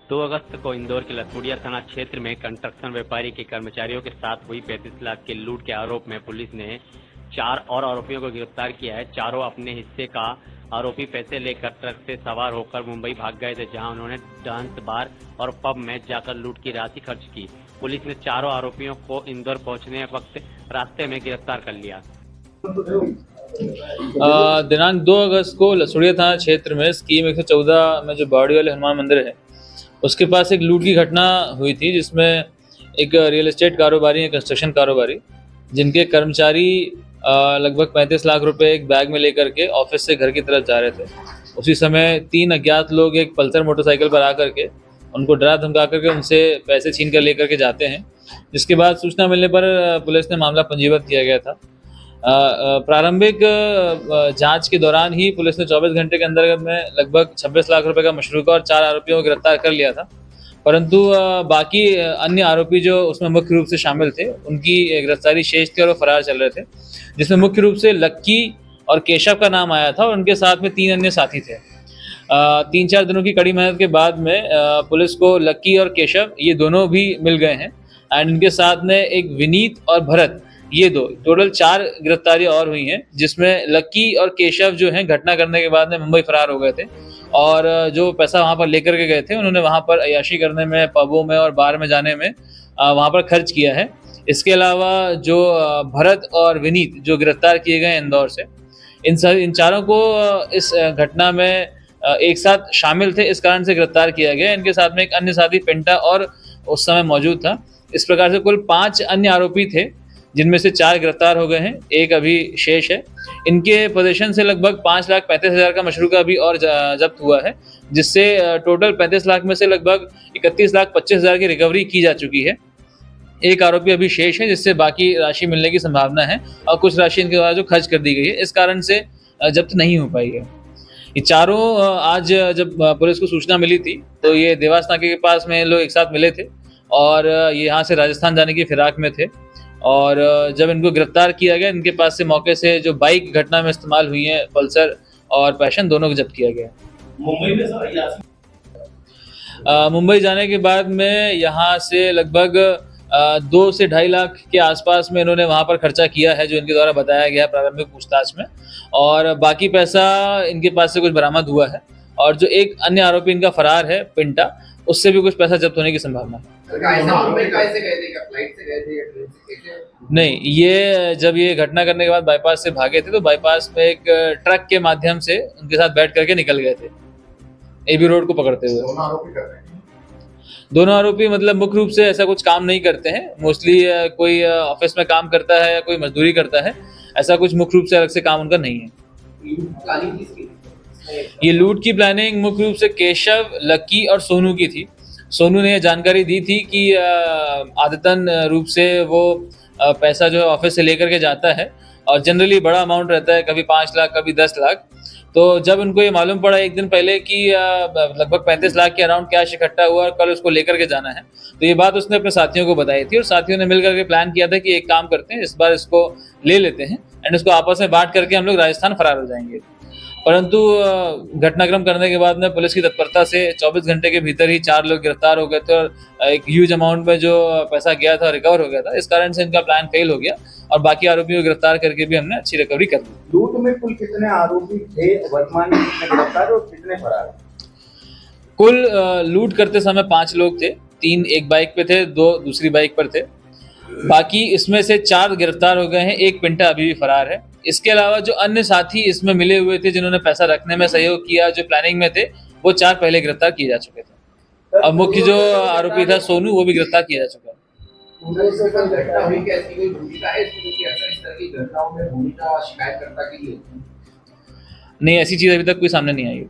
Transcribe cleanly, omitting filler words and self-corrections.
2 अगस्त को इंदौर के लथुड़िया थाना क्षेत्र में कंस्ट्रक्शन व्यापारी के कर्मचारियों के साथ हुई 35 लाख के लूट के आरोप में पुलिस ने 4 और आरोपियों को गिरफ्तार किया है। चारों अपने हिस्से का आरोपी पैसे लेकर ट्रक से सवार होकर मुंबई भाग गए थे, जहां उन्होंने डांस बार और पब में जाकर लूट की राशि खर्च की। पुलिस ने चारों आरोपियों को इंदौर पहुंचने वक्त रास्ते में गिरफ्तार कर लिया। दिनांक 2 अगस्त को लथुड़िया थाना क्षेत्र में स्कीम 114 में जो बावड़ी वाले हनुमान मंदिर है उसके पास एक लूट की घटना हुई थी, जिसमें एक रियल एस्टेट कारोबारी है, कंस्ट्रक्शन कारोबारी, जिनके कर्मचारी लगभग 35 लाख रुपए एक बैग में लेकर के ऑफिस से घर की तरफ जा रहे थे। उसी समय 3 अज्ञात लोग एक पल्सर मोटरसाइकिल पर आकर के उनको डरा धमका करके उनसे पैसे छीन कर लेकर के जाते हैं, जिसके बाद सूचना मिलने पर पुलिस ने मामला पंजीबद्ध किया गया था। प्रारंभिक जांच के दौरान ही पुलिस ने 24 घंटे के अंदर में लगभग 26 लाख रुपए का मशरूका और 4 आरोपियों को गिरफ्तार कर लिया था, परंतु बाकी अन्य आरोपी जो उसमें मुख्य रूप से शामिल थे उनकी गिरफ्तारी शेष थी और वो फरार चल रहे थे, जिसमें मुख्य रूप से लक्की और केशव का नाम आया था और उनके साथ में 3 अन्य साथी थे। 3-4 दिनों की कड़ी मेहनत के बाद में पुलिस को लक्की और केशव ये दोनों भी मिल गए हैं एंड इनके साथ में एक विनीत और भरत, ये दो टोटल 4 गिरफ्तारियां और हुई हैं, जिसमें लक्की और केशव जो हैं घटना करने के बाद में मुंबई फरार हो गए थे और जो पैसा वहां पर लेकर के गए थे उन्होंने वहां पर अय्याशी करने में, पबों में और बार में जाने में वहां पर खर्च किया है। इसके अलावा जो भरत और विनीत जो गिरफ्तार किए गए इंदौर से, इन चारों को इस घटना में एक साथ शामिल थे, इस कारण से गिरफ्तार किया गया। इनके साथ में एक अन्य साथी पिंटा और उस समय मौजूद था। इस प्रकार से कुल 5 अन्य आरोपी थे, जिनमें से 4 गिरफ्तार हो गए हैं, एक अभी शेष है। इनके पोजीशन से लगभग 5,35,000 का मशरूका भी और जब्त हुआ है, जिससे टोटल 35 लाख में से लगभग 31,25,000 की रिकवरी की जा चुकी है। एक आरोपी अभी शेष है, जिससे बाकी राशि मिलने की संभावना है और कुछ राशि इनके द्वारा जो खर्च कर दी गई है, इस कारण से जब्त नहीं हो पाई है। ये चारों आज जब पुलिस को सूचना मिली थी तो ये देवास नाके के पास में लोग एक साथ मिले थे और ये यहाँ से राजस्थान जाने की फिराक में थे और जब इनको गिरफ्तार किया गया, इनके पास से मौके से जो बाइक घटना में इस्तेमाल हुई है, पल्सर और पैशन, दोनों को जब्त किया गया। मुंबई जाने के बाद में यहाँ से लगभग 2 से 2.5 लाख के आसपास में इन्होंने वहाँ पर खर्चा किया है, जो इनके द्वारा बताया गया है प्रारंभिक पूछताछ में, और बाकी पैसा इनके पास से कुछ बरामद हुआ है और जो एक अन्य आरोपी इनका फरार है पिंटा, उससे भी कुछ पैसा जब्त होने की संभावना है। नहीं, ये जब ये घटना करने के बाद बाईपास से भागे थे तो बाईपास पे एक ट्रक के माध्यम से उनके साथ बैठ करके निकल गए थे, एबी रोड को पकड़ते हुए। दोनों आरोपी मतलब मुख्य रूप से ऐसा कुछ काम नहीं करते हैं, मोस्टली कोई ऑफिस में काम करता है या कोई मजदूरी करता है, ऐसा कुछ मुख्य रूप से अलग से काम उनका नहीं है। ये लूट की प्लानिंग मुख्य रूप से केशव, लक्की और सोनू की थी। सोनू ने यह जानकारी दी थी कि आदतन रूप से वो पैसा जो है ऑफिस से लेकर के जाता है और जनरली बड़ा अमाउंट रहता है, कभी 5 लाख कभी 10 लाख। तो जब उनको ये मालूम पड़ा एक दिन पहले कि लगभग 35 लाख के अराउंड कैश इकट्ठा हुआ और कल उसको लेकर के जाना है, तो ये बात उसने अपने साथियों को बताई थी और साथियों ने मिलकर के प्लान किया था कि एक काम करते हैं, इस बार इसको ले लेते हैं एंड इसको आपस में बांट करके हम लोग राजस्थान फरार हो जाएंगे। परंतु घटनाक्रम करने के बाद में पुलिस की तत्परता से 24 घंटे के भीतर ही 4 लोग गिरफ्तार हो गए थे और एक ह्यूज अमाउंट में जो पैसा गया था रिकवर हो गया था। इस कारण से इनका प्लान फेल हो गया और बाकी आरोपियों को गिरफ्तार करके भी हमने अच्छी रिकवरी कर ली। लूट में कुल कितने आरोपी थे, वर्तमान में कितने गिरफ्तार और कितने फरार? कुल लूट करते समय 5 लोग थे, 3 एक बाइक पे थे, 2 दूसरी बाइक पर थे। बाकी इसमें से 4 गिरफ्तार हो गए हैं, एक पिंटा अभी भी फरार है। इसके अलावा जो अन्य साथी इसमें मिले हुए थे, जिन्होंने पैसा रखने में सहयोग किया, जो प्लानिंग में थे, वो 4 पहले गिरफ्तार किए जा चुके थे। अब मुख्य जो आरोपी था सोनू, वो भी गिरफ्तार किया जा चुका है। नहीं, ऐसी चीज अभी तक कोई सामने नहीं आई।